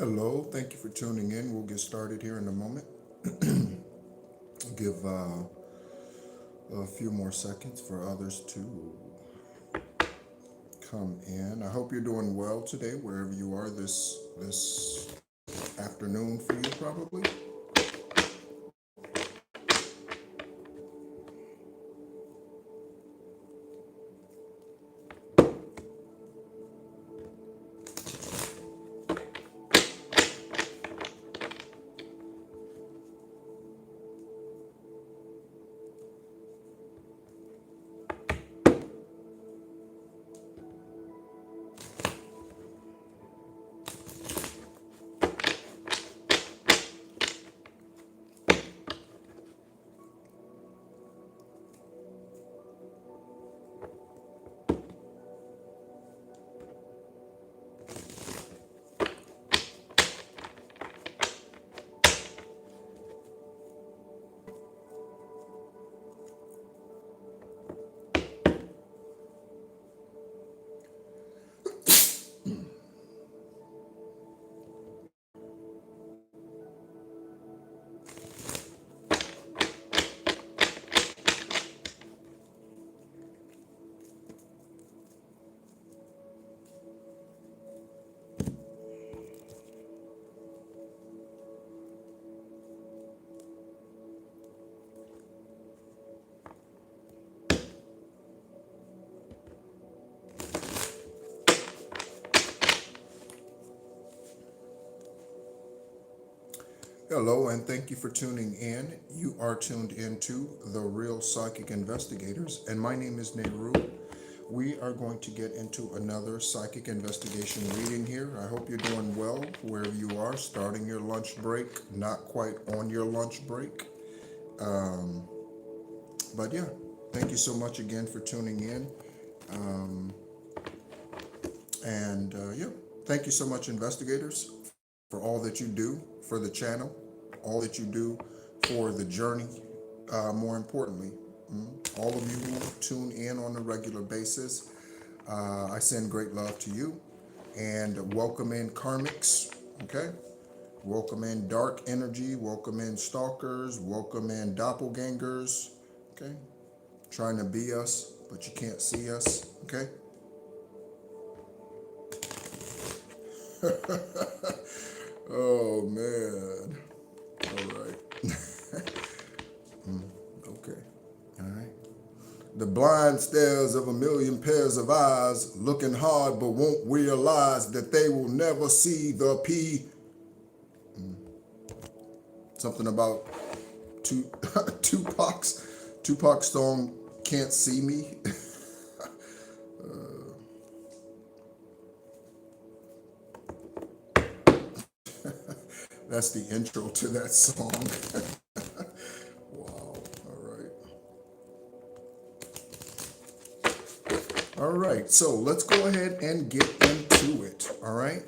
Hello, thank you for tuning in. We'll get started here in a moment. Give a few more seconds for others to come in. I hope you're doing well today, wherever you are this afternoon for you, probably. Hello, and thank you for tuning in. You are tuned into The Real Psychic Investigators, and my name is Nehru. We are going to get into another psychic investigation reading here. I hope you're doing well wherever you are, starting your lunch break, not quite on your lunch break. But yeah, thank you so much again for tuning in. Yeah, thank you so much, investigators, for all that you do for the channel, all that you do for the journey. More importantly, all of you who tune in on a regular basis, I send great love to you, and welcome in karmics, okay? Welcome in dark energy, welcome in stalkers, welcome in doppelgangers, okay? Trying to be us, but you can't see us, okay? Oh man. All right. Okay. All right. The blind stares of a million pairs of eyes, looking hard but won't realize that they will never see the P. Something about Tupac's song "Can't See Me." That's the intro to that song. Wow. All right. All right. So let's go ahead and get into it. All right.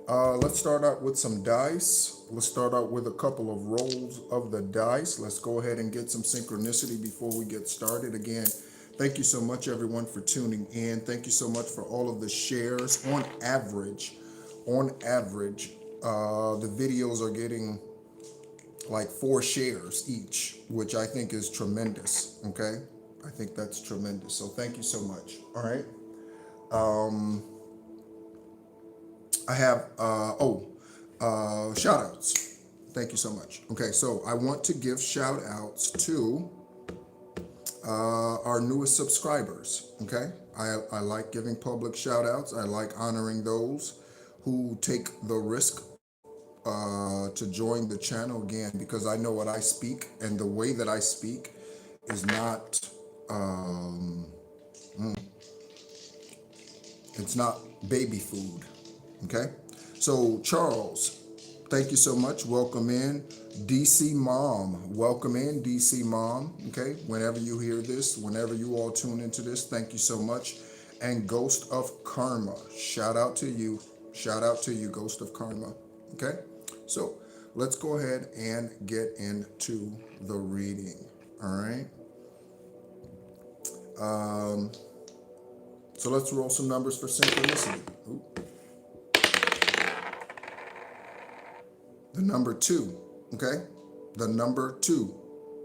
Let's start out with some dice. Let's start out with a couple of rolls of the dice. Let's go ahead and get some synchronicity before we get started. Again, thank you so much, everyone, for tuning in. Thank you so much for all of the shares. On average, the videos are getting like 4 shares each, which I think is tremendous. Okay, I think that's tremendous. So thank you so much. All right. I have shout outs. Thank you so much. Okay, so I want to give shout outs to our newest subscribers. Okay, I like giving public shout outs. I like honoring those who take the risk to join the channel, again, because I know what I speak, and the way that I speak is not it's not baby food. Okay, so Charles, thank you so much. Welcome in. DC Mom, welcome in, DC Mom. Okay, whenever you hear this, whenever you all tune into this, thank you so much. And Ghost of Karma, shout out to you. Shout out to you, Ghost of Karma. Okay, so let's go ahead and get into the reading. All right. So let's roll some numbers for synchronicity. Ooh. The number 2, okay? The number 2.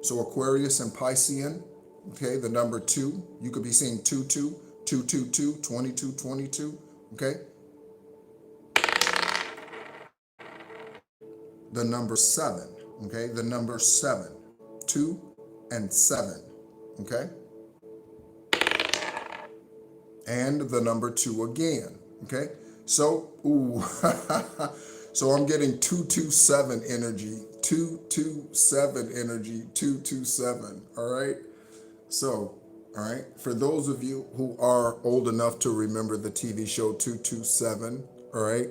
So Aquarius and Piscean, okay? The number 2, you could be seeing 22, 222, 22, 22, okay? The number 7, okay? The number 7, 2 and 7, okay? And the number 2 again, okay? So, ooh, so I'm getting 227 energy, 227 energy, 227, all right? So, all right, for those of you who are old enough to remember the TV show 227, all right,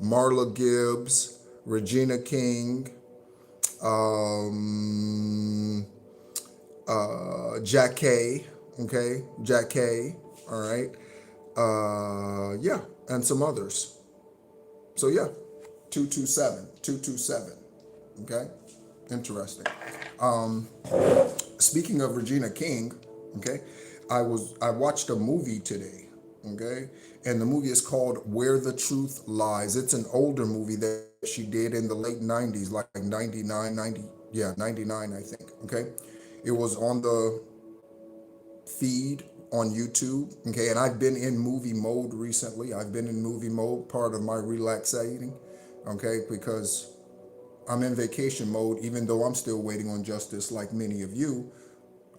Marla Gibbs, Regina King, Jack Kay, okay, Jack Kay, all right, yeah, and some others. So yeah, 227, 227, okay, interesting. Speaking of Regina King, okay, I watched a movie today, okay, and the movie is called Where the Truth Lies. It's an older movie that she did in the late 90s, like 99, 90, yeah, 99, I think, okay. It was on the feed on YouTube, okay, and I've been in movie mode recently. I've been in movie mode, part of my relaxating, okay, because I'm in vacation mode, even though I'm still waiting on justice like many of you.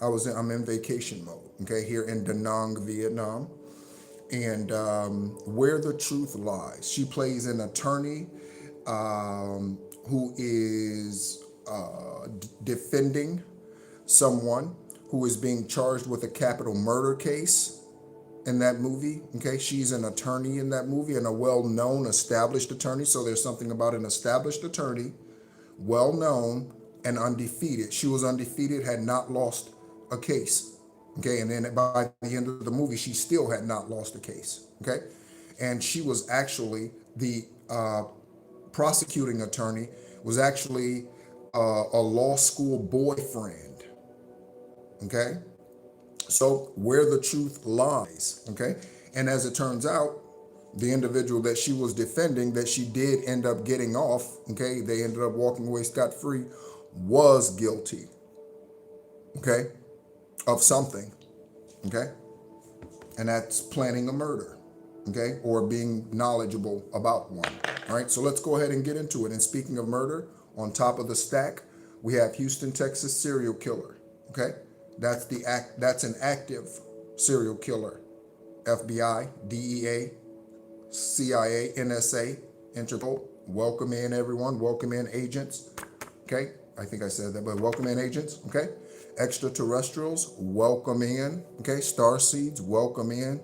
I'm in vacation mode, okay, here in Da Nang, Vietnam. And Where the Truth Lies. She plays an attorney who is defending someone who is being charged with a capital murder case in that movie, okay? She's an attorney in that movie, and a well-known established attorney. So there's something about an established attorney, well-known and undefeated. She was undefeated, had not lost a case, okay? And then by the end of the movie, she still had not lost a case, okay? And she was actually the prosecuting attorney, was actually a law school boyfriend, okay? So Where the Truth Lies, okay? And as it turns out, the individual that she was defending, that she did end up getting off, okay? They ended up walking away scot-free, was guilty, okay? Of something, okay? And that's planning a murder, okay? Or being knowledgeable about one, all right? So let's go ahead and get into it. And speaking of murder, on top of the stack, we have Houston, Texas serial killer, okay? That's an active serial killer. FBI, DEA, CIA, NSA, Interpol. Welcome in, everyone. Welcome in, agents. Okay, I think I said that, but welcome in, agents. Okay, extraterrestrials, welcome in. Okay, starseeds, welcome in.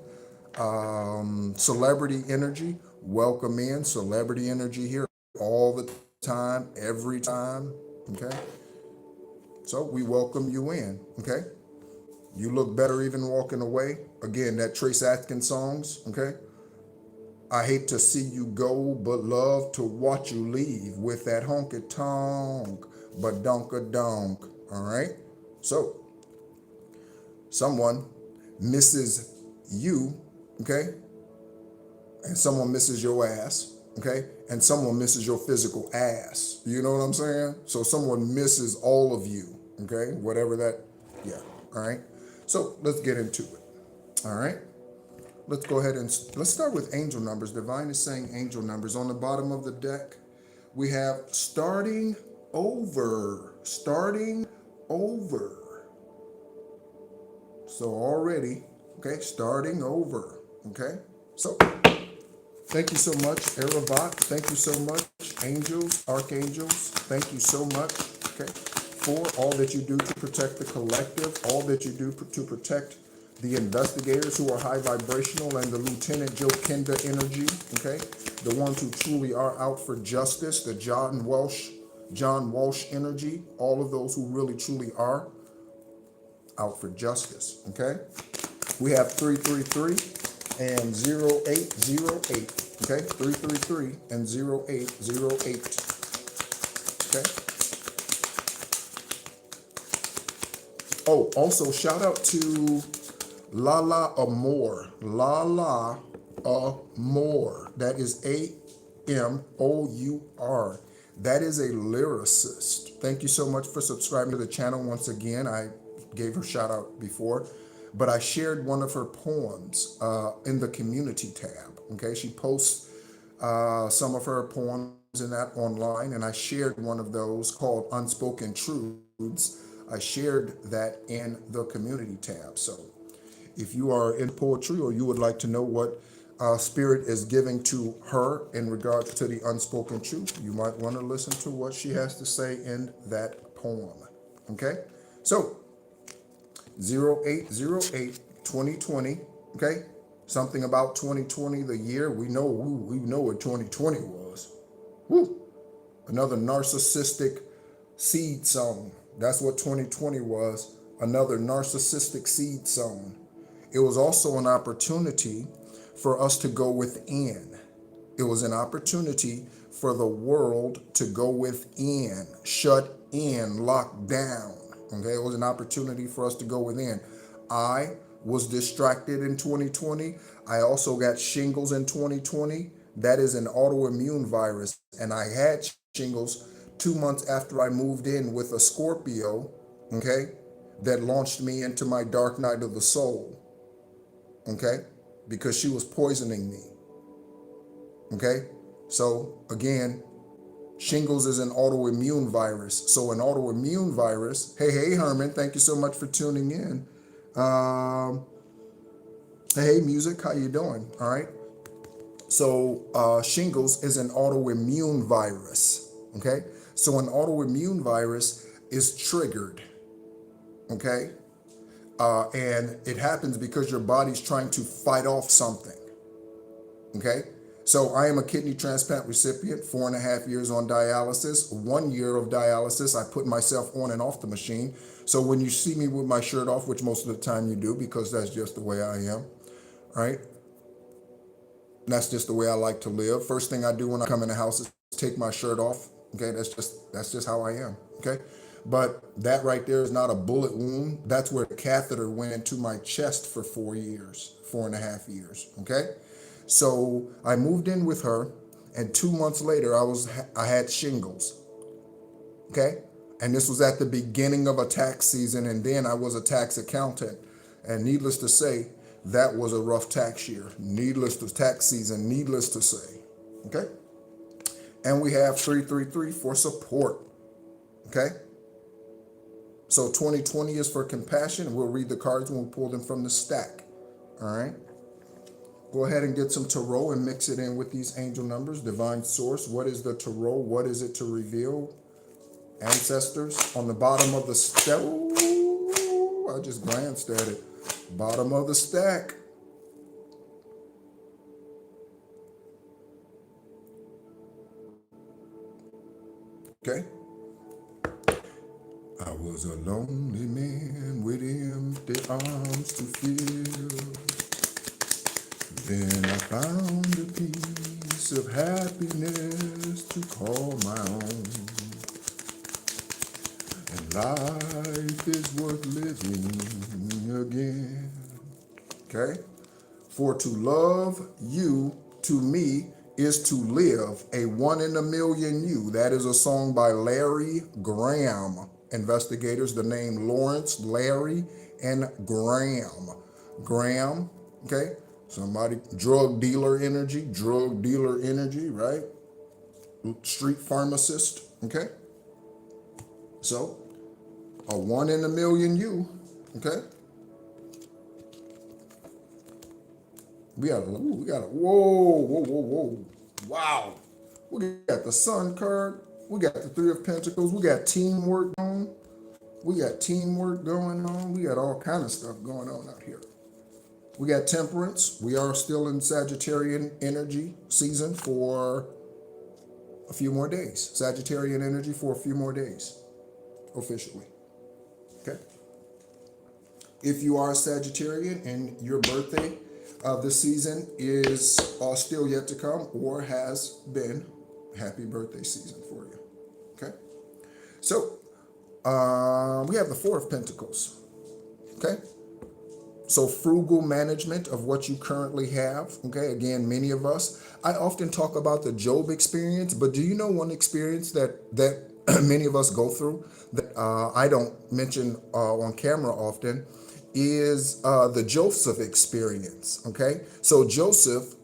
Celebrity energy, welcome in. Celebrity energy here all the time, every time. Okay. So we welcome you in, okay? You look better even walking away. Again, that Trace Atkins songs, okay? I hate to see you go, but love to watch you leave with that honky tonk, but donka donk, all right? So, someone misses you, okay? And someone misses your ass, okay? And someone misses your physical ass. You know what I'm saying? So someone misses all of you. Okay, whatever that, yeah, all right. So let's get into it, all right. Let's go ahead and let's start with angel numbers. Divine is saying angel numbers. On the bottom of the deck, we have starting over, starting over. So already, okay, starting over, okay. So thank you so much, Aravat. Thank you so much, angels, archangels. Thank you so much, okay, for all that you do to protect the collective, all that you do to protect the investigators who are high vibrational, and the Lieutenant Joe Kenda energy, okay? The ones who truly are out for justice, the John Walsh energy, all of those who really truly are out for justice, okay? We have 333 and 0808, okay? 333 and 0808, okay? Oh, also shout out to Lala Amor. Lala Amor. That is AMOUR. That is a lyricist. Thank you so much for subscribing to the channel once again. I gave her a shout out before, but I shared one of her poems in the community tab. Okay, she posts some of her poems in that online, and I shared one of those called Unspoken Truths. I shared that in the community tab. So if you are in poetry or you would like to know what Spirit is giving to her in regards to the unspoken truth, you might want to listen to what she has to say in that poem. Okay? So, 08/08/2020, okay? Something about 2020, the year. We know what 2020 was. Woo! Another narcissistic seed sown. That's what 2020 was. Another narcissistic seed sown. It was also an opportunity for us to go within. It was an opportunity for the world to go within, shut in, locked down. Okay, it was an opportunity for us to go within. I was distracted in 2020. I also got shingles in 2020. That is an autoimmune virus. And I had shingles 2 months after I moved in with a Scorpio, okay, that launched me into my dark night of the soul. Okay, because she was poisoning me. Okay, so again, shingles is an autoimmune virus. So an autoimmune virus, hey Herman, thank you so much for tuning in. Hey music, how you doing? All right. So shingles is an autoimmune virus. Okay, so an autoimmune virus is triggered. Okay, and it happens because your body's trying to fight off something. Okay, so I am a kidney transplant recipient, 4.5 years on dialysis, 1 year of dialysis. I put myself on and off the machine. So when you see me with my shirt off, which most of the time you do, because that's just the way I am, right? That's just the way I like to live. First thing I do when I come in the house is take my shirt off. Okay, that's just how I am. Okay, but that right there is not a bullet wound. That's where the catheter went into my chest for 4 years, 4.5 years. Okay, so I moved in with her, and 2 months later, I had shingles. Okay, and this was at the beginning of a tax season, and then I was a tax accountant, and needless to say, that was a rough tax year. Tax season, needless to say. Okay, and we have 333 for support. Okay, so 2020 is for compassion. We'll read the cards when we pull them from the stack. All right. Go ahead and get some tarot and mix it in with these angel numbers. Divine source, what is the tarot? What is it to reveal? Ancestors, on the bottom of the stack. I just glanced at it. Bottom of the stack. Okay. I was a lonely man with empty arms to fill. Then I found a piece of happiness to call my own. And life is worth living again. Okay? For to love you, to me, is to live a 1 in a million you. That is a song by Larry Graham. Investigators, the name Lawrence, Larry, and Graham. Graham, okay? Somebody, drug dealer energy, right? Street pharmacist, okay? So, a 1 in a million you, okay? We got whoa. Wow. We got the Sun card. We got the 3 of Pentacles. We got teamwork going. We got all kind of stuff going on out here. We got Temperance. We are still in Sagittarian energy season for a few more days. Sagittarian energy for a few more days, officially. Okay. If you are a Sagittarian and your birthday this season is still yet to come or has been, happy birthday season for you. Okay. So we have the 4 of Pentacles. Okay. So frugal management of what you currently have. Okay, again, many of us. I often talk about the Job experience, but do you know one experience that many of us go through that I don't mention on camera often is the Joseph experience. Okay, so Joseph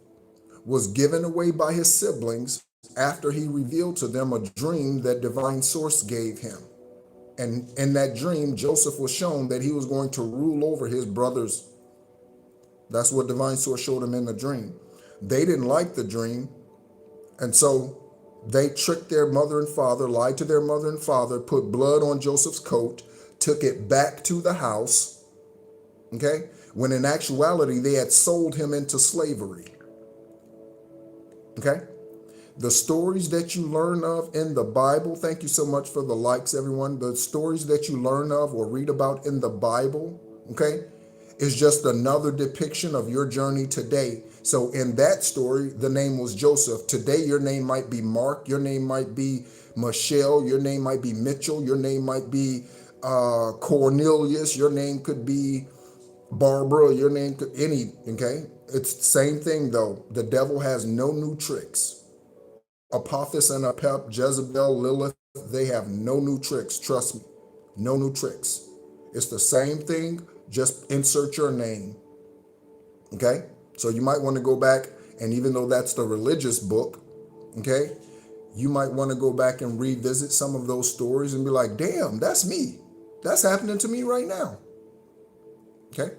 was given away by his siblings after he revealed to them a dream that divine source gave him. And in that dream, Joseph was shown that he was going to rule over his brothers. That's what divine source showed him in the dream. They didn't like the dream, and so they tricked their mother and father, lied to their mother and father, put blood on Joseph's coat, took it back to the house, okay? When in actuality, they had sold him into slavery, okay? The stories that you learn of in the Bible, thank you so much for the likes, everyone. The stories that you learn of or read about in the Bible, okay, is just another depiction of your journey today. So in that story, the name was Joseph. Today, your name might be Mark. Your name might be Michelle. Your name might be Mitchell. Your name might be Cornelius. Your name could be Barbara. Your name could okay? It's the same thing though. The devil has no new tricks. Apophis and Apep, Jezebel, Lilith, they have no new tricks. Trust me, no new tricks. It's the same thing, just insert your name, okay? So you might want to go back, and even though that's the religious book, okay, you might want to go back and revisit some of those stories and be like, damn, that's me. That's happening to me right now, okay?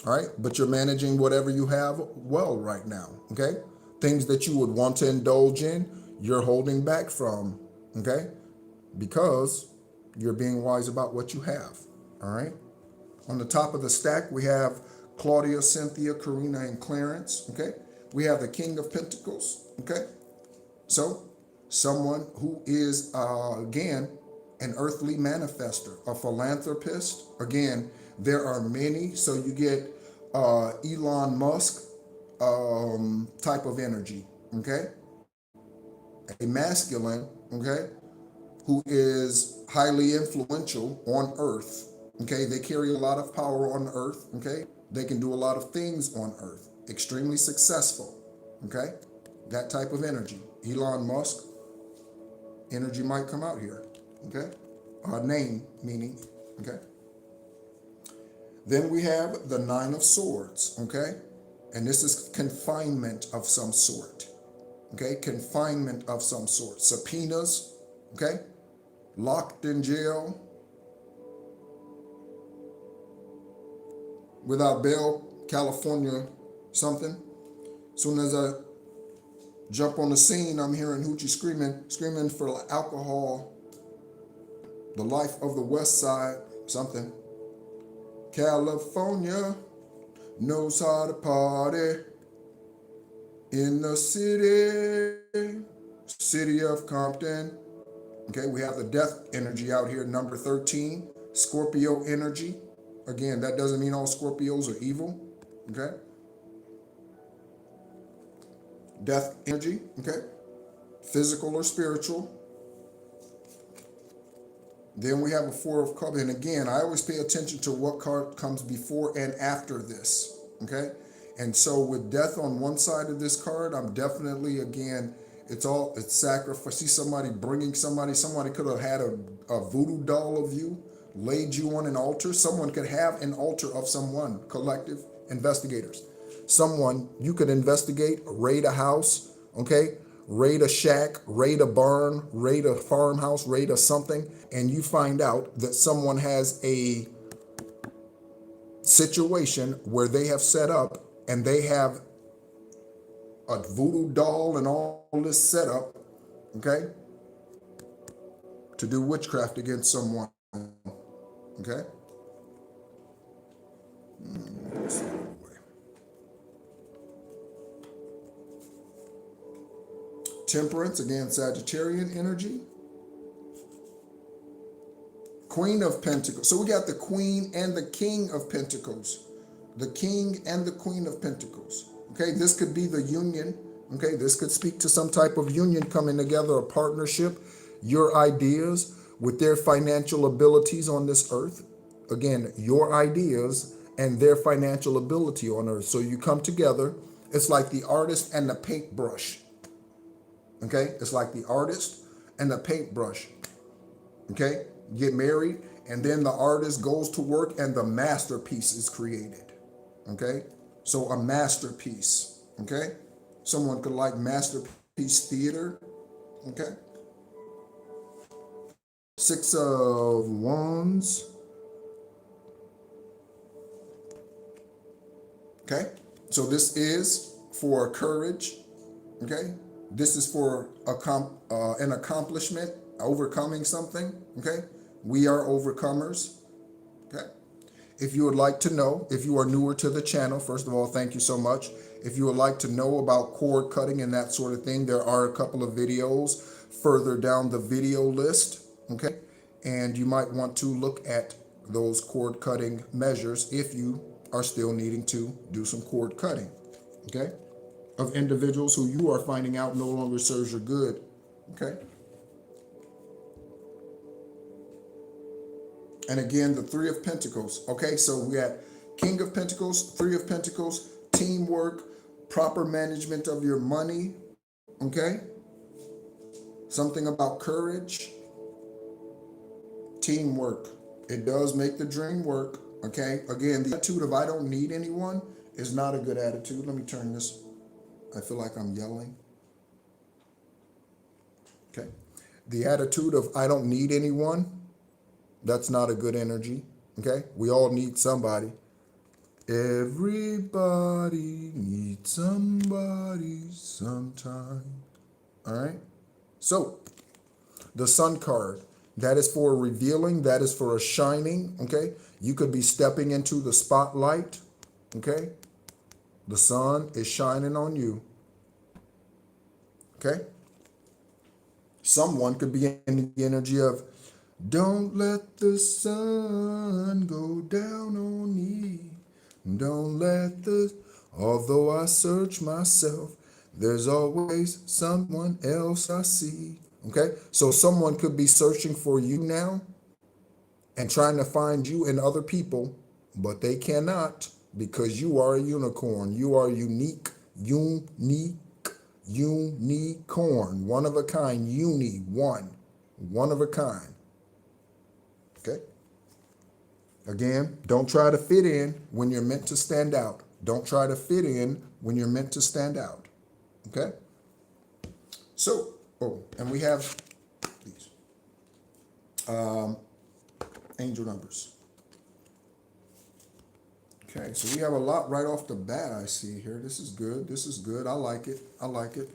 All right, but you're managing whatever you have well right now, okay? Things that you would want to indulge in, you're holding back from, okay? Because you're being wise about what you have, all right? On the top of the stack, we have Claudia, Cynthia, Karina, and Clarence, okay? We have the King of Pentacles, okay? So someone who is, again, an earthly manifester, a philanthropist. Again, there are many, so you get Elon Musk, type of energy, okay? A masculine, okay, who is highly influential on earth, okay? They carry a lot of power on earth, okay? They can do a lot of things on earth, extremely successful, okay? That type of energy. Elon Musk, energy might come out here, okay? Name, meaning, okay? Then we have the Nine of Swords, okay? And this is confinement of some sort, okay? Confinement of some sort. Subpoenas, okay? Locked in jail without bail, California something. Soon as I jump on the scene, I'm hearing Hoochie screaming for alcohol, the life of the West Side, something. California knows how to party in the city of Compton. Okay, we have the death energy out here, number 13, Scorpio energy. Again, that doesn't mean all Scorpios are evil, okay? Death energy, okay? Physical or spiritual. Then we have a Four of Cups. And again, I always pay attention to what card comes before and after this, okay? And so with death on one side of this card, I'm definitely, again, it's sacrifice. See somebody bringing somebody could have had a voodoo doll of you, laid you on an altar. Someone could have an altar of someone, collective investigators. Someone, you could investigate, raid a house, okay? Raid a shack, raid a barn, raid a farmhouse, raid a something, and you find out that someone has a situation where they have set up and they have a voodoo doll and all this set up, okay, to do witchcraft against someone, okay? Temperance, again, Sagittarian energy. Queen of Pentacles. So we got the Queen and the King of Pentacles. The King and the Queen of Pentacles. Okay, this could be the union. Okay, this could speak to some type of union coming together, a partnership, your ideas with their financial abilities on this earth. Again, your ideas and their financial ability on earth. So you come together. It's like the artist and the paintbrush. Okay? It's like the artist and the paintbrush. Okay? Get married, and then the artist goes to work and the masterpiece is created. Okay? So a masterpiece. Okay? Someone could like masterpiece theater. Okay? Six of Wands. Okay? So this is for courage. Okay? This is for an accomplishment, overcoming something. Okay? We are overcomers. Okay? If you would like to know, if you are newer to the channel, first of all, thank you so much. If you would like to know about cord cutting and that sort of thing, there are a couple of videos further down the video list. Okay? And you might want to look at those cord cutting measures if you are still needing to do some cord cutting. Okay? Of individuals who you are finding out no longer serves your good. Okay? And again, the Three of Pentacles. Okay, so we had King of Pentacles, Three of Pentacles, teamwork, proper management of your money. Okay? Something about courage, teamwork. It does make the dream work. Okay? Again, the attitude of I don't need anyone is not a good attitude. Let me turn this. I feel like I'm yelling. Okay? The attitude of I don't need anyone, that's not a good energy. Okay? We all need somebody. Everybody needs somebody sometime. All right? So, the Sun card, that is for revealing, that is for a shining. Okay? You could be stepping into the spotlight. Okay? The sun is shining on you. Okay? Someone could be in the energy of, don't let the sun go down on me. Don't let although I search myself, there's always someone else I see. Okay? So someone could be searching for you now and trying to find you in other people, but they cannot because you are a unicorn. You are unique, unicorn, one of a kind, one of a kind. Okay? Again, don't try to fit in when you're meant to stand out. Don't try to fit in when you're meant to stand out. Okay? So, and we have these angel numbers. Okay, so we have a lot right off the bat I see here. This is good. This is good. I like it. I like it.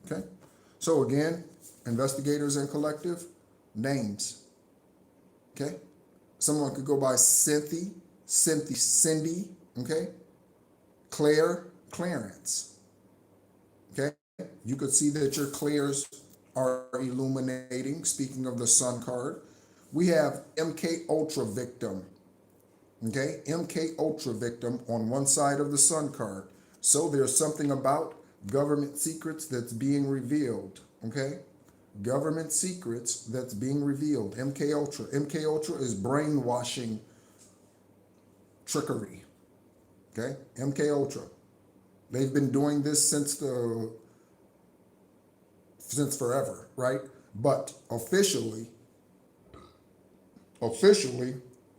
Okay? So again, investigators and collective, names. Okay? Someone could go by Cindy, okay? Claire, Clarence. Okay? You could see that your Claires are illuminating, speaking of the Sun card. We have MK Ultra victim. Okay, MK Ultra victim on one side of the Sun card. So there's something about government secrets that's being revealed. Okay, government secrets that's being revealed. MK Ultra. MK Ultra is brainwashing trickery. Okay, MK Ultra. They've been doing this since forever, right? But officially, the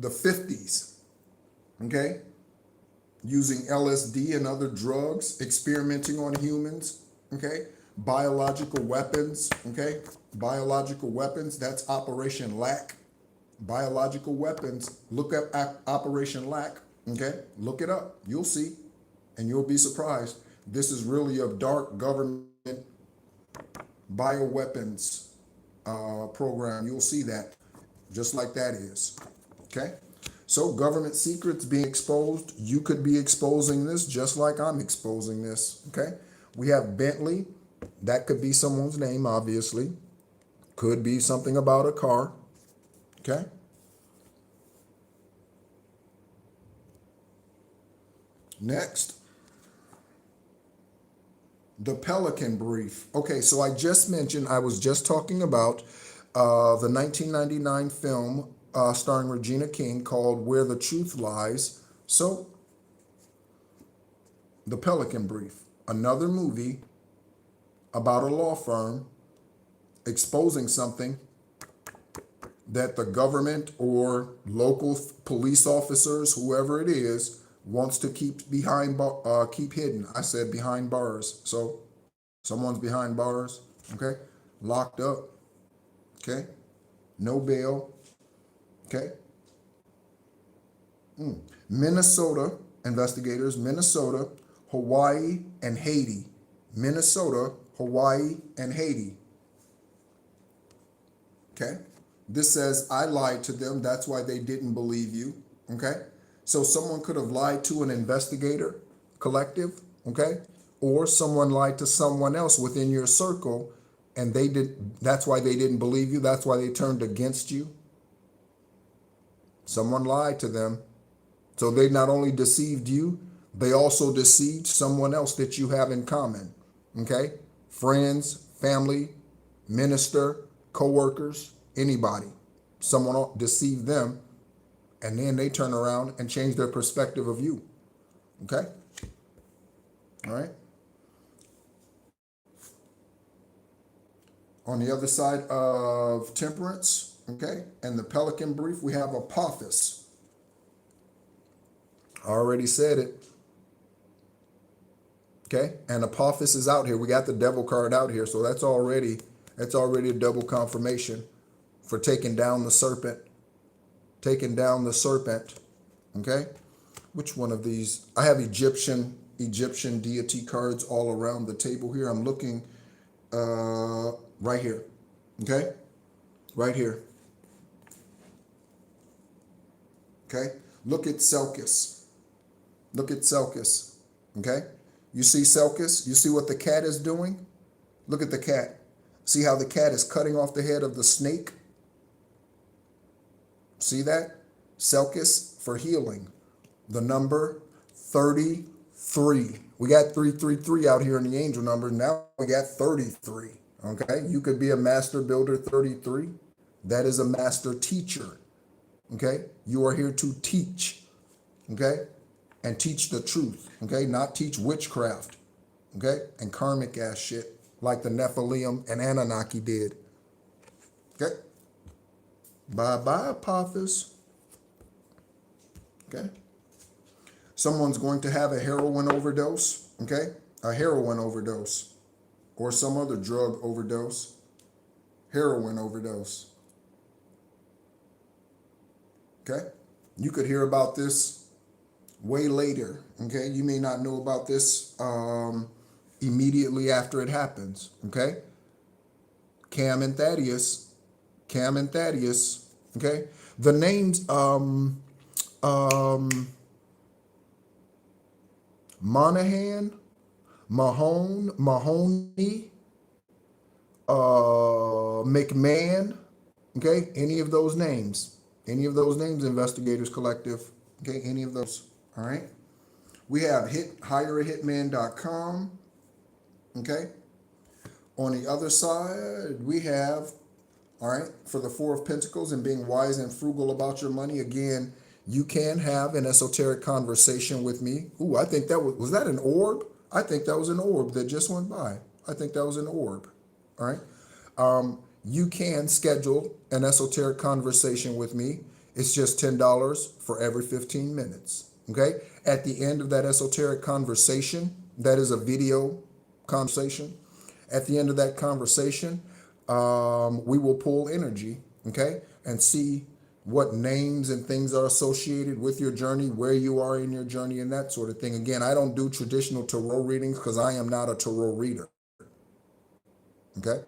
50s. Okay, using LSD and other drugs, experimenting on humans. Okay, biological weapons. Okay, biological weapons. That's Operation Lack. Biological weapons. Look up Operation Lack. Okay, look it up. You'll see, and you'll be surprised. This is really a dark government bioweapons program. You'll see that, just like that is. Okay. So government secrets being exposed. You could be exposing this just like I'm exposing this, okay? We have Bentley. That could be someone's name, obviously. Could be something about a car, okay? Next, the Pelican Brief. Okay, so I just mentioned, I was just talking about the 1999 film starring Regina King called Where the Truth Lies. So, The Pelican Brief, another movie about a law firm exposing something that the government or local police officers, whoever it is, wants to keep keep hidden. I said behind bars. So someone's behind bars, okay? Locked up, okay? No bail, okay? Minnesota, investigators, Minnesota, Hawaii, and Haiti. Minnesota, Hawaii, and Haiti. Okay? This says, I lied to them. That's why they didn't believe you. Okay? So someone could have lied to an investigator collective. Okay? Or someone lied to someone else within your circle and that's why they didn't believe you. That's why they turned against you. Someone lied to them. So they not only deceived you, they also deceived someone else that you have in common. Okay? Friends, family, minister, co-workers, anybody. Someone deceived them, and then they turn around and change their perspective of you. Okay? All right? On the other side of temperance, okay, and the Pelican Brief, we have Apophis. I already said it. Okay, and Apophis is out here. We got the devil card out here, so that's already a double confirmation for taking down the serpent. Taking down the serpent. Okay, which one of these? I have Egyptian deity cards all around the table here. I'm looking right here. Okay, right here. Okay, look at Selkis. Look at Selkis. Okay. You see Selkis? You see what the cat is doing? Look at the cat. See how the cat is cutting off the head of the snake? See that? Selkis for healing. The number 33. We got 333 out here in the angel number. Now we got 33. Okay? You could be a master builder 33. That is a master teacher. Okay? You are here to teach. Okay? And teach the truth, okay? Not teach witchcraft, okay? And karmic ass shit like the Nephilim and Anunnaki did, okay? Bye-bye, Apophis, okay? Someone's going to have a heroin overdose, okay? A heroin overdose or some other drug overdose, heroin overdose, okay? You could hear about this way later, okay? You may not know about this immediately after it happens, okay? Cam and Thaddeus, okay? The names, Monahan, Mahoney, McMahon, okay? Any of those names, Investigators Collective, okay? Any of those. All right. We have hireahitman.com. Okay. On the other side, we have, all right, for the Four of Pentacles and being wise and frugal about your money. Again, you can have an esoteric conversation with me. Ooh, I think that was that an orb? I think that was an orb that just went by. I think that was an orb. All right. You can schedule an esoteric conversation with me. It's just $10 for every 15 minutes. Okay, at the end of that esoteric conversation, that is a video conversation. At the end of that conversation, we will pull energy, okay, and see what names and things are associated with your journey, where you are in your journey, and that sort of thing. Again, I don't do traditional tarot readings because I am not a tarot reader. Okay.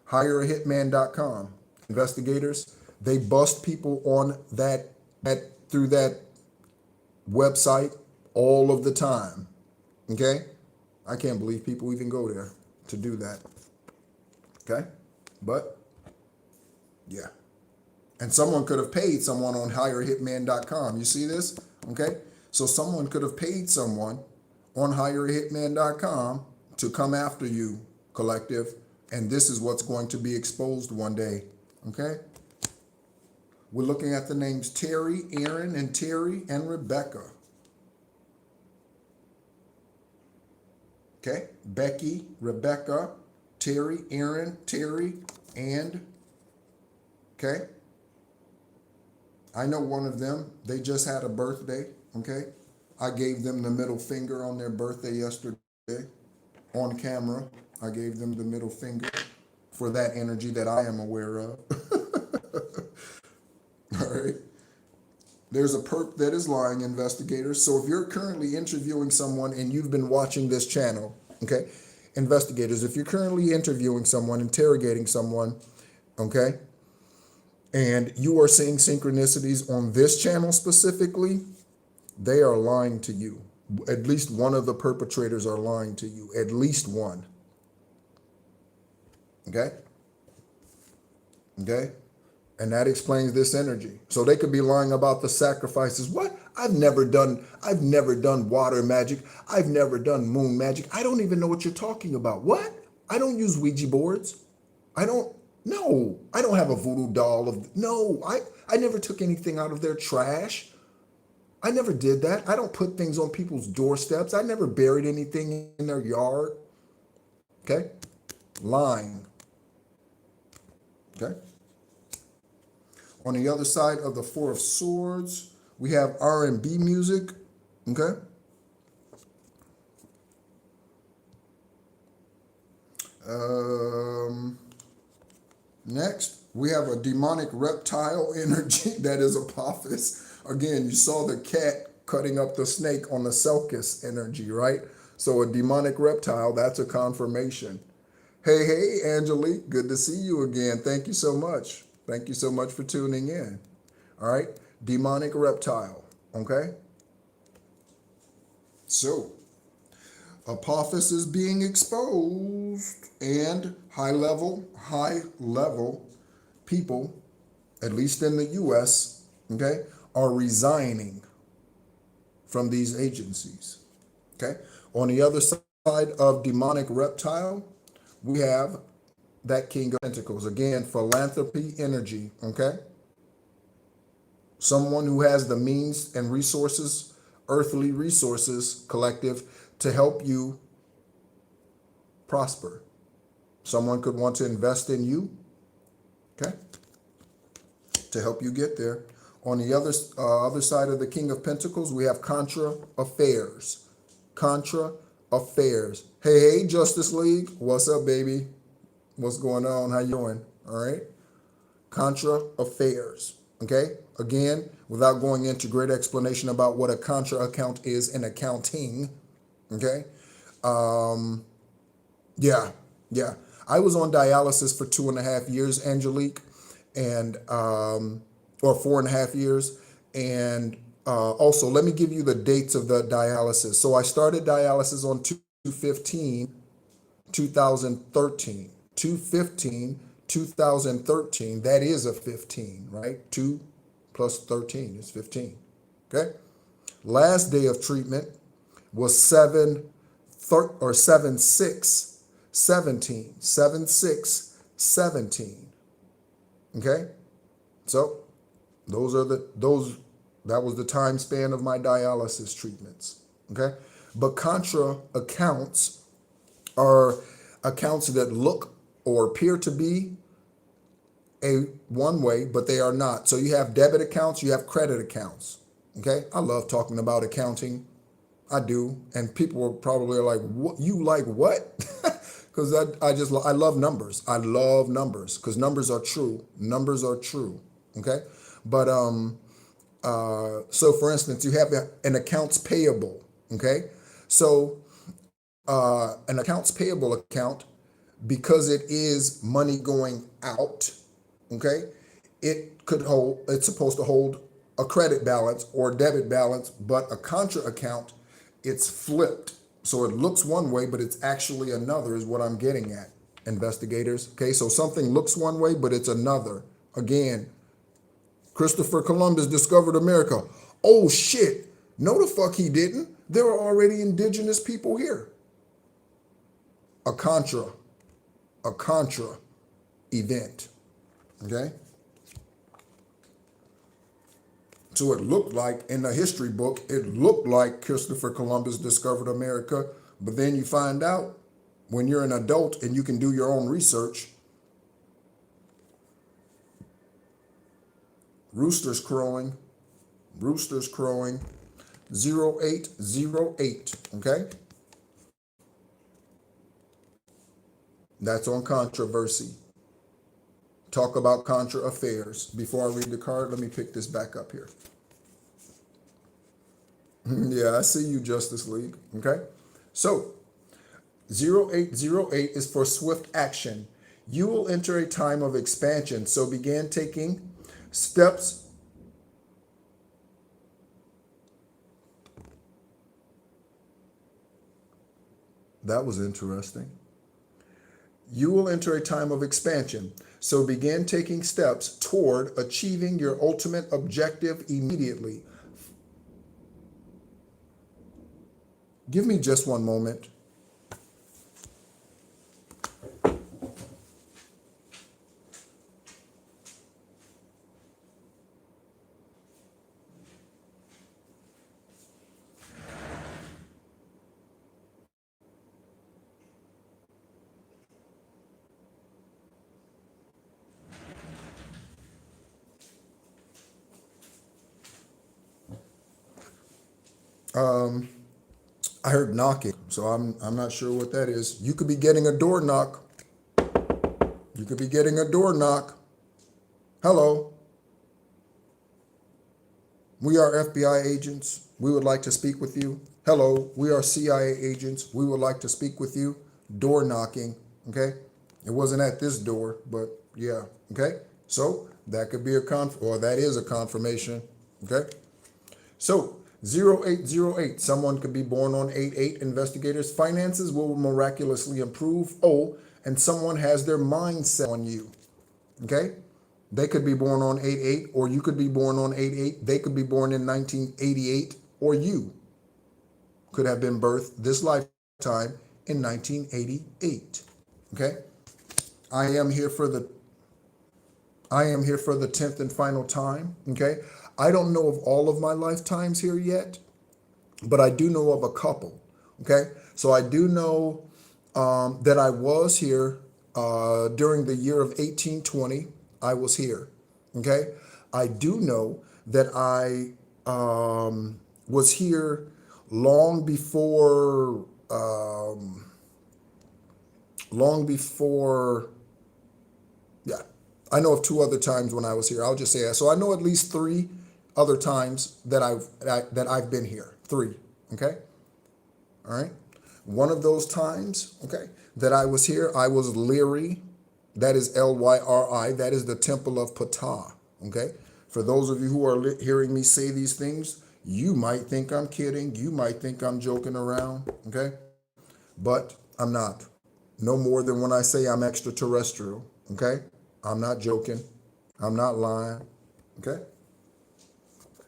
Hireahitman.com. Investigators, they bust people on that through that website all of the time. Okay? I can't believe people even go there to do that. Okay? But yeah. And someone could have paid someone on hireahitman.com. You see this? Okay? So someone could have paid someone on hireahitman.com to come after you, collective, and this is what's going to be exposed one day. Okay? We're looking at the names Terry, Aaron, and Terry, and Rebecca. Okay, Becky, Rebecca, Terry, Aaron, Terry, and, okay, I know one of them. They just had a birthday, okay? I gave them the middle finger on their birthday yesterday. On camera, I gave them the middle finger for that energy that I am aware of. All right. There's a perp that is lying, investigators. So if you're currently interviewing someone and you've been watching this channel, okay, investigators, if you're currently interviewing someone, interrogating someone, okay, and you are seeing synchronicities on this channel specifically, they are lying to you. At least one of the perpetrators are lying to you. At least one. Okay? Okay? And that explains this energy. So they could be lying about the sacrifices. What? I've never done water magic. I've never done moon magic. I don't even know what you're talking about. What? I don't use Ouija boards. I don't have a voodoo doll I never took anything out of their trash. I never did that. I don't put things on people's doorsteps. I never buried anything in their yard. Okay? Lying. Okay? On the other side of the Four of Swords, we have R&B music, okay? Next, we have a demonic reptile energy that is Apophis. Again, you saw the cat cutting up the snake on the Selkis energy, right? So a demonic reptile, that's a confirmation. Hey, Angelique, good to see you again. Thank you so much. Thank you so much for tuning in. All right, demonic reptile, okay? So, Apophis is being exposed, and high level people, at least in the US, okay, are resigning from these agencies, okay? On the other side of demonic reptile, we have that King of Pentacles. Again, philanthropy energy, okay? Someone who has the means and resources, earthly resources, collective, to help you prosper. Someone could want to invest in you, okay, to help you get there. On the other side of the King of Pentacles, we have Contra Affairs. Contra Affairs. Hey, Justice League. What's up, baby? What's going on? How you doing? All right. Contra Affairs. Okay. Again, without going into great explanation about what a contra account is in accounting. Okay. Yeah. I was on dialysis for 2.5 years, Angelique, and or 4.5 years. And also, let me give you the dates of the dialysis. So I started dialysis on 2/15/2013. 2/15/2013. That is a 15, right? 2 plus 13 is 15. Okay. Last day of treatment was 7/6/17. 7/6/17. Okay. So that was the time span of my dialysis treatments. Okay. But contra accounts are accounts that look or appear to be one way, but they are not. So you have debit accounts, you have credit accounts. Okay. I love talking about accounting. I do. And people are probably like, what? You like what? Because I love numbers. I love numbers because numbers are true. Numbers are true. Okay. But so for instance, you have an accounts payable. Okay. So an accounts payable account, because it is money going out, okay, it's supposed to hold a credit balance or a debit balance, but a contra account, it's flipped. So it looks one way, but it's actually another is what I'm getting at, investigators. Okay, so something looks one way, but it's another. Again, Christopher Columbus discovered America. Oh shit, no the fuck he didn't. There are already indigenous people here. A contra event, okay? So it looked like, in the history book, it looked like Christopher Columbus discovered America. But then you find out when you're an adult and you can do your own research, roosters crowing, 0808, okay? That's on controversy. Talk about contra affairs. Before I read the card, let me pick this back up here. Yeah, I see you, Justice League, okay? So, 0808 is for swift action. You will enter a time of expansion, so begin taking steps. That was interesting. You will enter a time of expansion, so begin taking steps toward achieving your ultimate objective immediately. Give me just one moment. I heard knocking, so I'm not sure what that is. You could be getting a door knock. You could be getting a door knock. Hello. We are FBI agents. We would like to speak with you. Hello. We are CIA agents. We would like to speak with you. Door knocking. Okay. It wasn't at this door, but yeah. Okay. So that could be or that is a confirmation. Okay. So 0808, someone could be born on 88. Investigators, finances will miraculously improve. Oh, and someone has their mind set on you. Okay? They could be born on 88, or you could be born on 88. They could be born in 1988, or you could have been birthed this lifetime in 1988. Okay? I am here for the 10th and final time. Okay? I don't know of all of my lifetimes here yet, but I do know of a couple, okay? So I do know that I was here during the year of 1820. I was here, okay? I do know that I was here long before, yeah. I know of 2 other times when I was here. I'll just say that. So I know at least 3 other times that I've been here. 3. Okay. All right. One of those times, okay, that I was here, I was Lyri. That is Lyri. That is the Temple of Ptah. Okay. For those of you who are hearing me say these things, you might think I'm kidding. You might think I'm joking around. Okay. But I'm not. No more than when I say I'm extraterrestrial. Okay. I'm not joking. I'm not lying. Okay.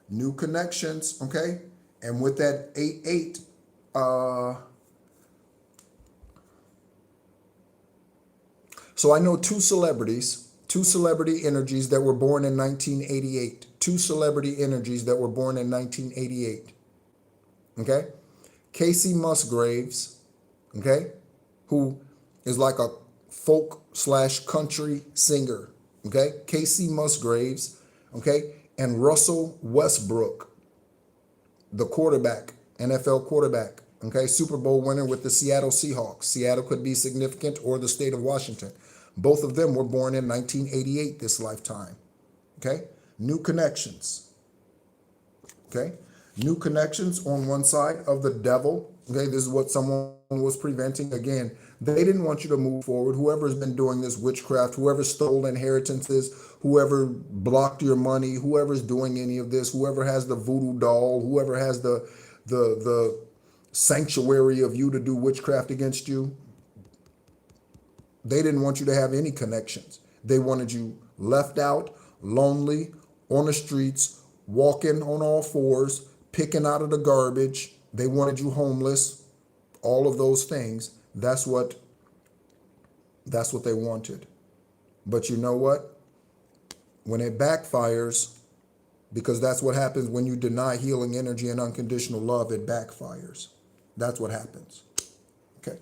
New connections. Okay. And with that 88, so I know 2 celebrity energies that were born in 1988. 2 celebrity energies that were born in 1988. Okay. Casey Musgraves, okay, who is like a folk/country singer, okay? Casey Musgraves, okay? And Russell Westbrook, the quarterback, NFL quarterback, okay? Super Bowl winner with the Seattle Seahawks. Seattle could be significant, or the state of Washington. Both of them were born in 1988 this lifetime, okay? New connections, okay? New connections on one side of the devil, okay? This is what someone was preventing. Again, they didn't want you to move forward. Whoever's been doing this witchcraft, whoever stole inheritances, whoever blocked your money, whoever's doing any of this, whoever has the voodoo doll, whoever has the sanctuary of you to do witchcraft against you, they didn't want you to have any connections. They wanted you left out, lonely, on the streets, walking on all fours, picking out of the garbage. They wanted you homeless, all of those things. That's what they wanted. But you know what? When it backfires, because that's what happens when you deny healing energy and unconditional love. It backfires. That's what happens. Okay.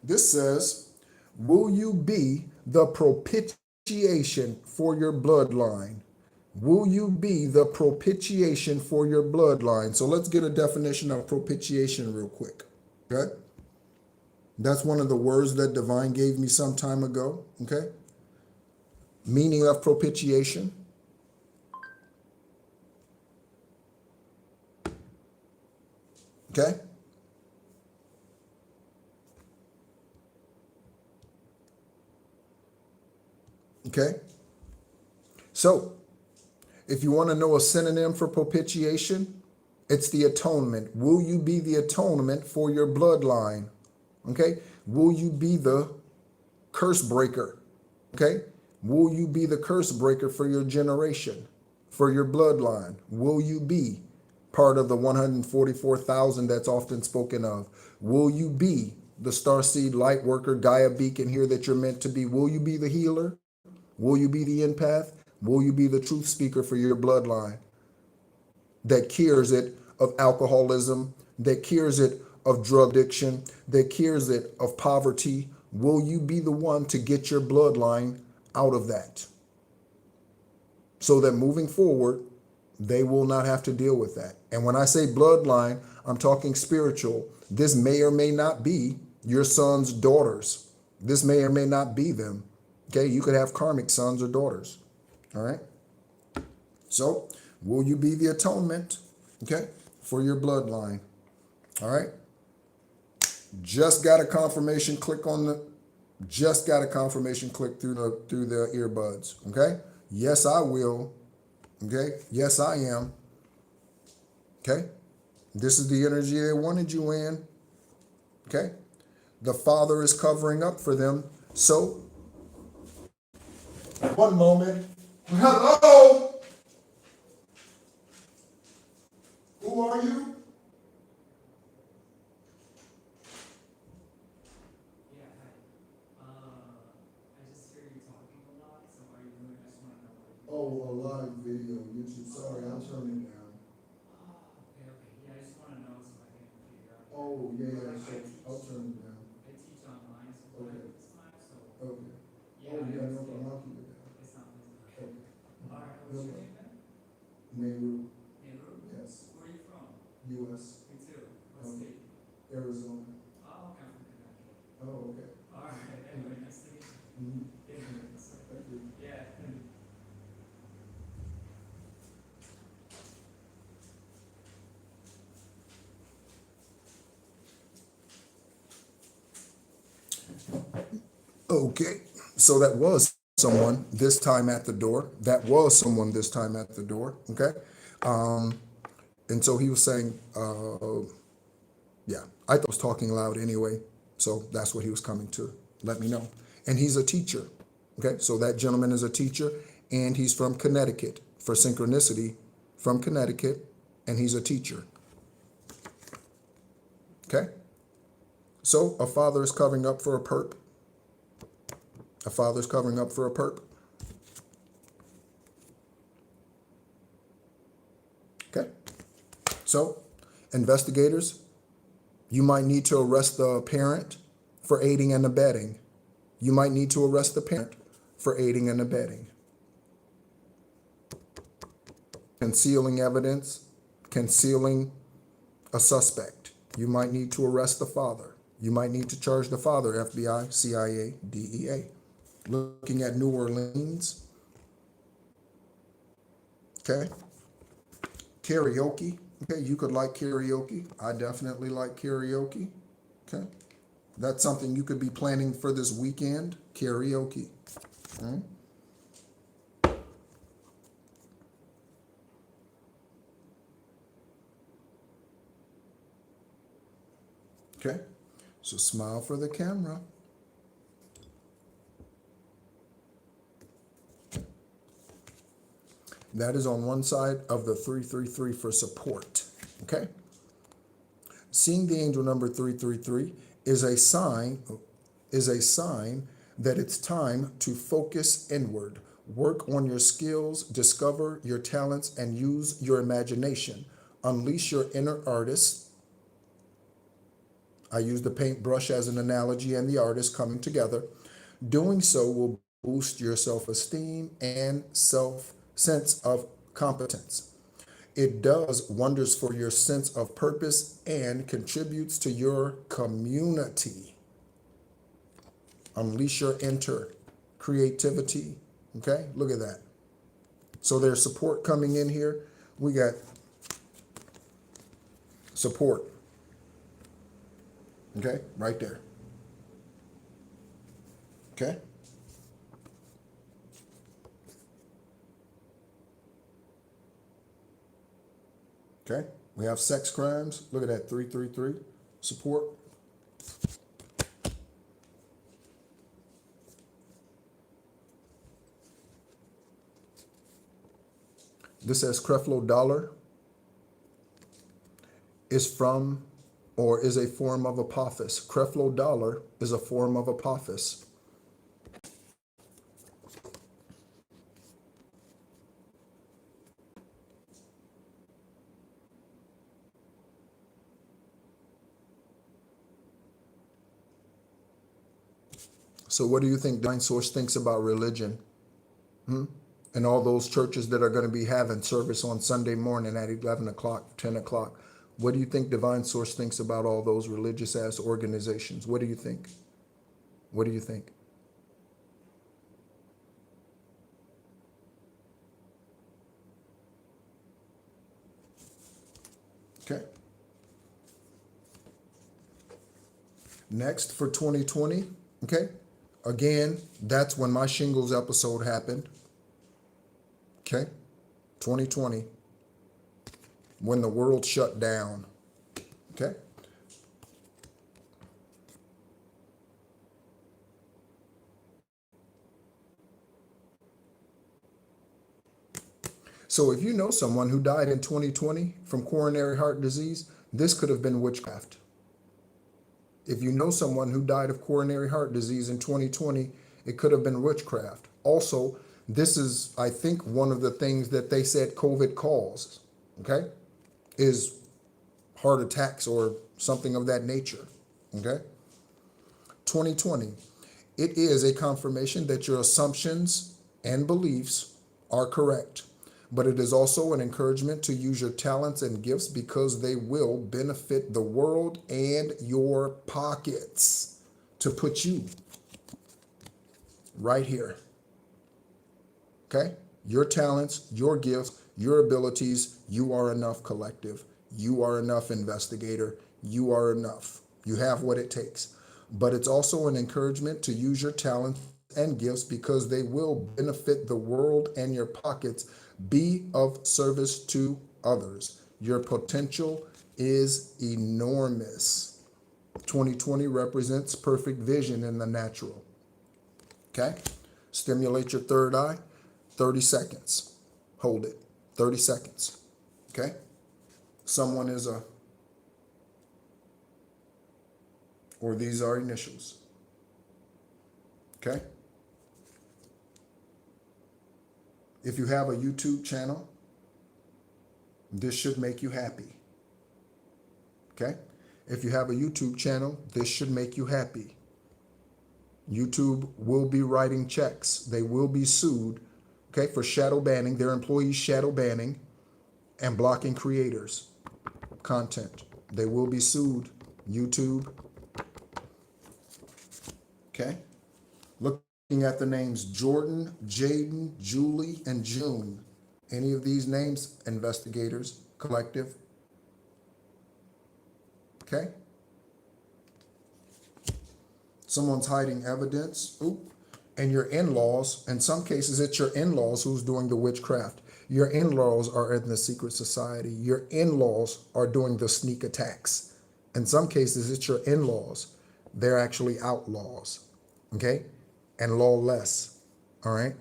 This says, will you be the propitiation for your bloodline? Will you be the propitiation for your bloodline? So let's get a definition of propitiation real quick. Okay. That's one of the words that Divine gave me some time ago. Okay. Meaning of propitiation. Okay. Okay. So if you want to know a synonym for propitiation, it's the atonement. Will you be the atonement for your bloodline? Okay. Will you be the curse breaker? Okay. Will you be the curse breaker for your generation, for your bloodline? Will you be part of the 144,000 that's often spoken of? Will you be the starseed light worker, Gaia beacon here that you're meant to be? Will you be the healer? Will you be the empath? Will you be the truth speaker for your bloodline that cures it of alcoholism, that cures it of drug addiction, that cures it of poverty? Will you be the one to get your bloodline out of that, so that moving forward, they will not have to deal with that? And when I say bloodline, I'm talking spiritual. This may or may not be your son's daughters. This may or may not be them. Okay, you could have karmic sons or daughters. All right. So, will you be the atonement, okay, for your bloodline? All right. Just got a confirmation click on the. Just got a confirmation click through the earbuds. Okay. Yes, I will. Okay. Yes, I am. Okay. This is the energy they wanted you in. Okay. The Father is covering up for them. So, one moment. Hello. Who are you? Yeah, hi. I just hear you talking a lot, so are you doing, I just want to know what you Oh, a live video, YouTube. Sorry, I'll turn it down. Oh, okay, okay. Yeah, I just want to know so I can figure out. Oh, yeah, Like, so I'll turn it down. I teach online sometimes Okay. this time, so Okay. yeah, Oh, I yeah, no understand. problem. I'll keep it down. It's not. Okay. Alright, No what's your problem. name then? NEHRU. Nehru? Yes. Where are you from? U.S. Me too. What Okay. state? Arizona. Oh, okay, I'm from Connecticut. Oh, okay. Alright, anyway, nice to meet you. Mhm. Yeah, so, Thank you. yeah. Okay. So that was someone this time at the door. That was someone this time at the door. Okay. And so he was saying, yeah, I thought I was talking loud anyway. So that's what he was coming to let me know. And he's a teacher. Okay. So that gentleman is a teacher and he's from Connecticut, for synchronicity, from Connecticut, and he's a teacher. Okay. So a father is covering up for a perp. A father's covering up for a perp. Okay. So, investigators, you might need to arrest the parent for aiding and abetting. You might need to arrest the parent for aiding and abetting. Concealing evidence, concealing a suspect. You might need to arrest the father. You might need to charge the father, FBI, CIA, DEA. Looking at New Orleans. Okay. Karaoke. Okay, you could like karaoke. I definitely like karaoke. Okay. That's something you could be planning for this weekend. Karaoke. Okay. Okay. So smile for the camera. That is on one side of the 333 for support. Okay. Seeing the angel number 333 is a sign that it's time to focus inward, work on your skills, discover your talents, and use your imagination. Unleash your inner artist. I use the paintbrush as an analogy and the artist coming together. Doing so will boost your self-esteem and sense of competence. It does wonders for your sense of purpose and contributes to your community. Unleash your inner creativity. Okay, look at that. So there's support coming in here. We got support. Okay, right there. Okay. Okay, we have sex crimes. Look at that, 333. Support. This says Creflo Dollar is from or is a form of Apophis. Creflo Dollar is a form of Apophis. So what do you think Divine Source thinks about religion? And all those churches that are going to be having service on Sunday morning at 11 o'clock, 10 o'clock. What do you think Divine Source thinks about all those religious ass organizations? What do you think? What do you think? Okay. Next for 2020, okay? Again, that's when my shingles episode happened. Okay? 2020, when the world shut down. Okay? So if you know someone who died in 2020 from coronary heart disease, this could have been witchcraft. If you know someone who died of coronary heart disease in 2020, it could have been witchcraft. Also, this is, I think, one of the things that they said COVID causes, okay, is heart attacks or something of that nature, okay? 2020, it is a confirmation that your assumptions and beliefs are correct, but it is also an encouragement to use your talents and gifts because they will benefit the world and your pockets to put you right here. Okay? Your talents, your gifts, your abilities, you are enough, collective. You are enough, investigator. You are enough. You have what it takes. But it's also an encouragement to use your talents and gifts because they will benefit the world and your pockets. Be of service to others. Your potential is enormous. 2020 represents perfect vision in the natural. Okay? Stimulate your third eye. 30 seconds. Hold it. 30 seconds. Okay? Someone is a, or these are initials. Okay? If you have a YouTube channel, this should make you happy. Okay? If you have a YouTube channel, this should make you happy. YouTube will be writing checks. They will be sued, okay, for shadow banning, their employees shadow banning and blocking creators' content. They will be sued, YouTube. Okay? Looking at the names Jordan, Jaden, Julie, and June. Any of these names, investigators, collective. Okay? Someone's hiding evidence. Oop. And your in-laws, in some cases, it's your in-laws who's doing the witchcraft. Your in-laws are in the secret society. Your in-laws are doing the sneak attacks. In some cases, it's your in-laws. They're actually outlaws. Okay? And lawless. All right?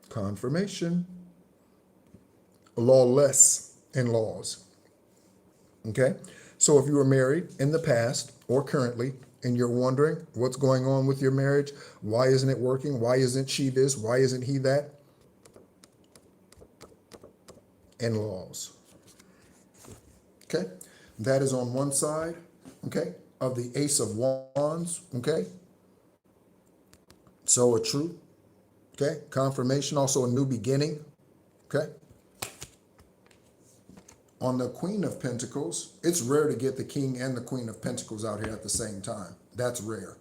Confirmation. Lawless. In-laws. Okay? So if you were married in the past or currently, and you're wondering what's going on with your marriage, why isn't it working? Why isn't she this? Why isn't he that? In-laws. Okay? That is on one side, okay, of the Ace of Wands, okay? So a truth, okay? Confirmation, also a new beginning, okay? On the Queen of Pentacles, it's rare to get the King and the Queen of Pentacles out here at the same time. That's rare.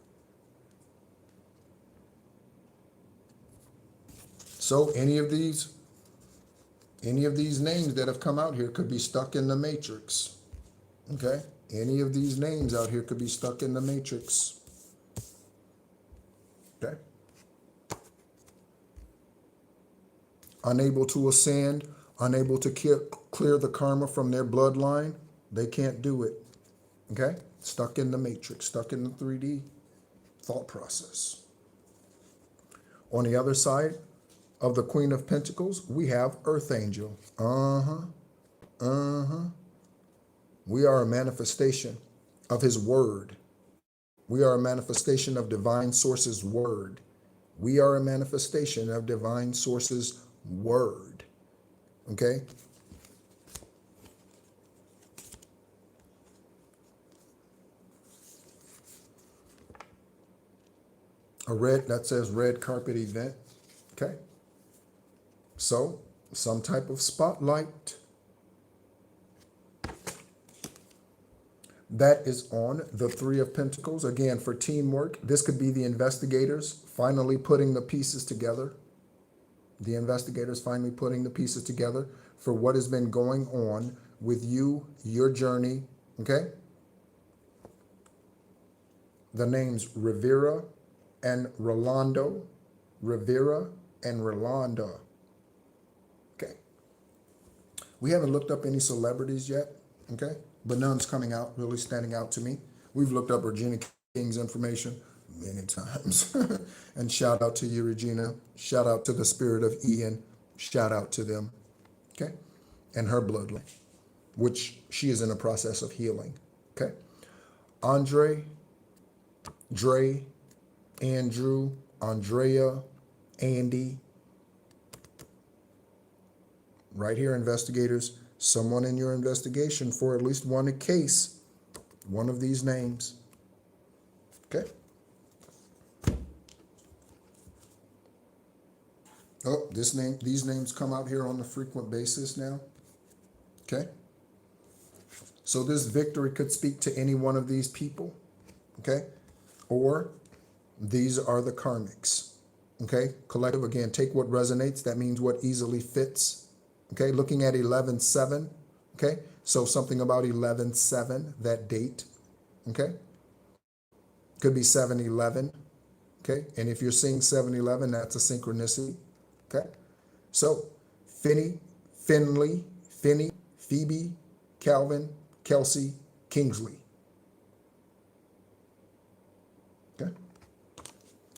So any of these names that have come out here could be stuck in the matrix. Okay? Any of these names out here could be stuck in the matrix. Okay? Unable to ascend, unable to clear the karma from their bloodline, they can't do it. Okay? Stuck in the matrix, stuck in the 3D thought process. On the other side of the Queen of Pentacles, we have Earth Angel. We are a manifestation of his word. We are a manifestation of divine source's word. We are a manifestation of divine source's word. Okay? A red, that says red carpet event. Okay? So, some type of spotlight. That is on the Three of Pentacles. Again, for teamwork, this could be the investigators finally putting the pieces together. The investigators finally putting the pieces together for what has been going on with you, your journey, okay? The names Rivera and Rolando. Rivera and Rolando. Okay. We haven't looked up any celebrities yet, okay? But none's coming out, really standing out to me. We've looked up Regina King's information many times. And shout out to you, Regina. Shout out to the spirit of Ian. Shout out to them, okay? And her bloodline, which she is in the process of healing, okay? Andre, Dre, Andrew, Andrea, Andy. Right here, investigators. Someone in your investigation for at least one case, one of these names. Okay. Oh, these names come out here on a frequent basis now. Okay. So this victory could speak to any one of these people. Okay. Or these are the karmics. Okay. Collective, again, take what resonates. That means what easily fits. Okay, looking at 11/7, okay? So something about 11/7, that date, okay? Could be 7/11, okay? And if you're seeing 7/11, that's a synchronicity, okay? So Finney, Finley, Phoebe, Calvin, Kelsey, Kingsley, okay?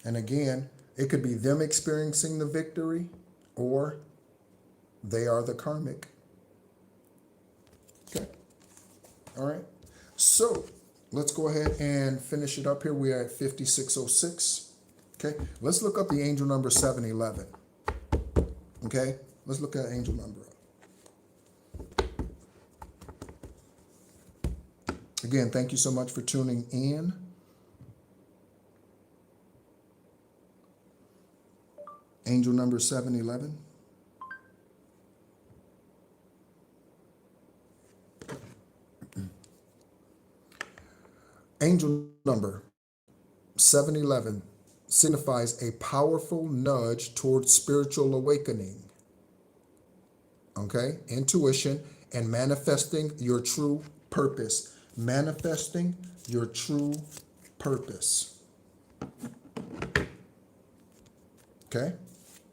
And again, it could be them experiencing the victory or they are the karmic. Okay. All right. So let's go ahead and finish it up here. We are at 5606. Okay. Let's look up the angel number 711. Okay. Let's look at angel number. Again, thank you so much for tuning in. Angel number 711. Angel number 711 signifies a powerful nudge towards spiritual awakening, okay? Intuition and manifesting your true purpose. Manifesting your true purpose, okay?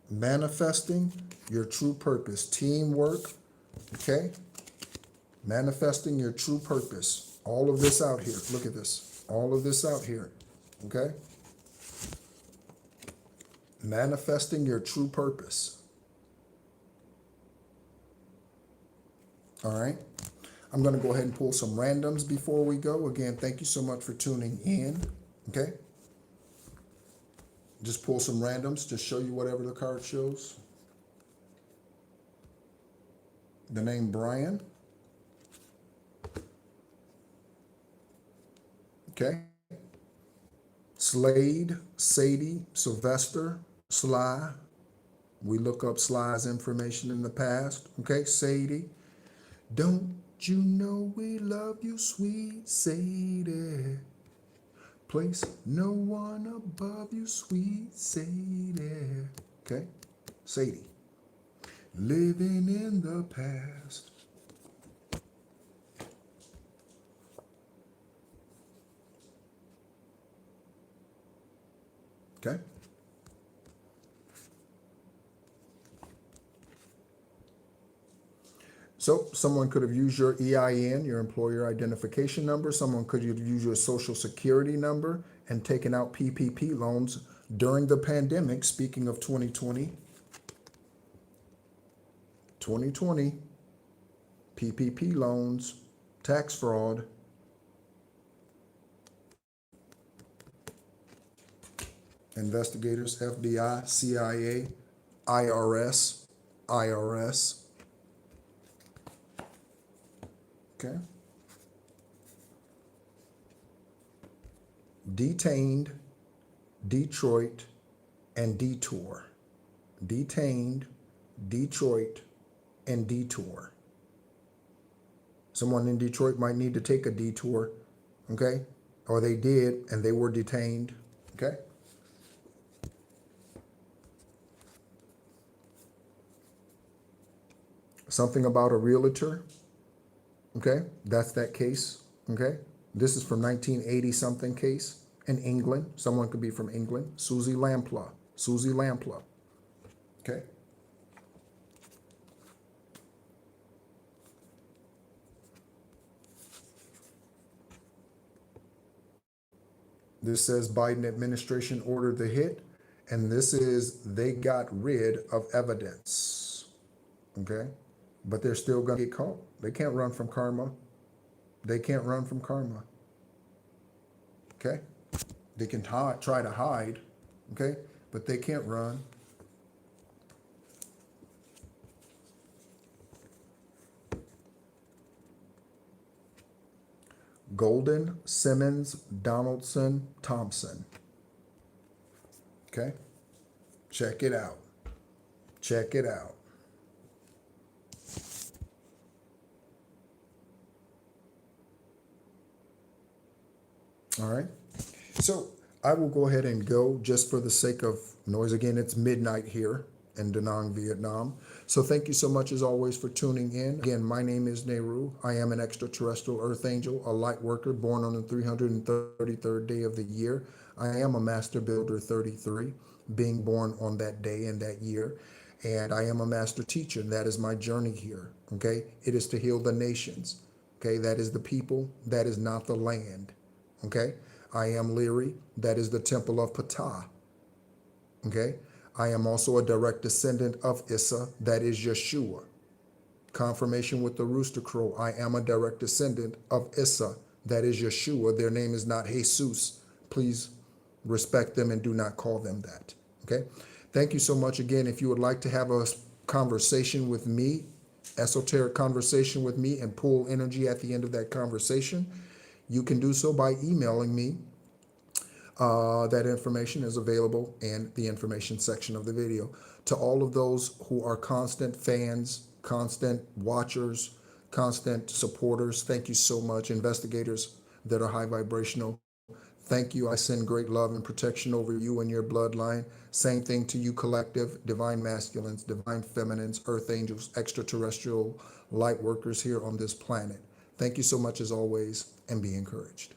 Manifesting your true purpose. Teamwork, okay? Manifesting your true purpose. All of this out here. Look at this. All of this out here. Okay? Manifesting your true purpose. All right. I'm going to go ahead and pull some randoms before we go. Again, thank you so much for tuning in. Okay. Just pull some randoms to show you whatever the card shows. The name Brian. Okay. Slade, Sadie, Sylvester, Sly. We look up Sly's information in the past. Okay, Sadie. Don't you know we love you, sweet Sadie? Place no one above you, sweet Sadie. Okay, Sadie. Living in the past. Okay. So someone could have used your EIN, your employer identification number. Someone could have used your social security number and taken out PPP loans during the pandemic. Speaking of 2020, PPP loans, tax fraud. Investigators, FBI, CIA, IRS. Okay. Detained, Detroit, and detour. Detained, Detroit, and detour. Someone in Detroit might need to take a detour, okay? Or they did, and they were detained, okay? Something about a realtor, okay? That's that case, okay? This is from 1980 something case in England. Someone could be from England. Susie Lampla, okay? This says Biden administration ordered the hit, and this is they got rid of evidence, okay? But they're still gonna get caught. They can't run from karma. They can't run from karma, okay? They can try to hide, okay? But they can't run. Golden, Simmons, Donaldson, Thompson. Okay? Check it out. Check it out. All right. So I will go ahead and go just for the sake of noise. Again, it's midnight here in Da Nang, Vietnam. So thank you so much as always for tuning in. Again, my name is Nehru. I am an extraterrestrial earth angel, a light worker born on the 333rd day of the year. I am a master builder 33, being born on that day and that year. And I am a master teacher, and that is my journey here, okay? It is to heal the nations, okay? That is the people, that is not the land, okay? I am Leary, that is the temple of Ptah, okay? I am also a direct descendant of Issa, that is Yeshua. Confirmation with the rooster crow, I am a direct descendant of Issa, that is Yeshua. Their name is not Jesus. Please respect them and do not call them that, okay? Thank you so much again. If you would like to have a conversation with me, esoteric conversation with me, and pull energy at the end of that conversation, you can do so by emailing me. That information is available in the information section of the video. To all of those who are constant fans, constant watchers, constant supporters, thank you so much. Investigators that are high vibrational, thank you. I send great love and protection over you and your bloodline. Same thing to you, collective, divine masculines, divine feminines, earth angels, extraterrestrial light workers here on this planet. Thank you so much as always, and be encouraged.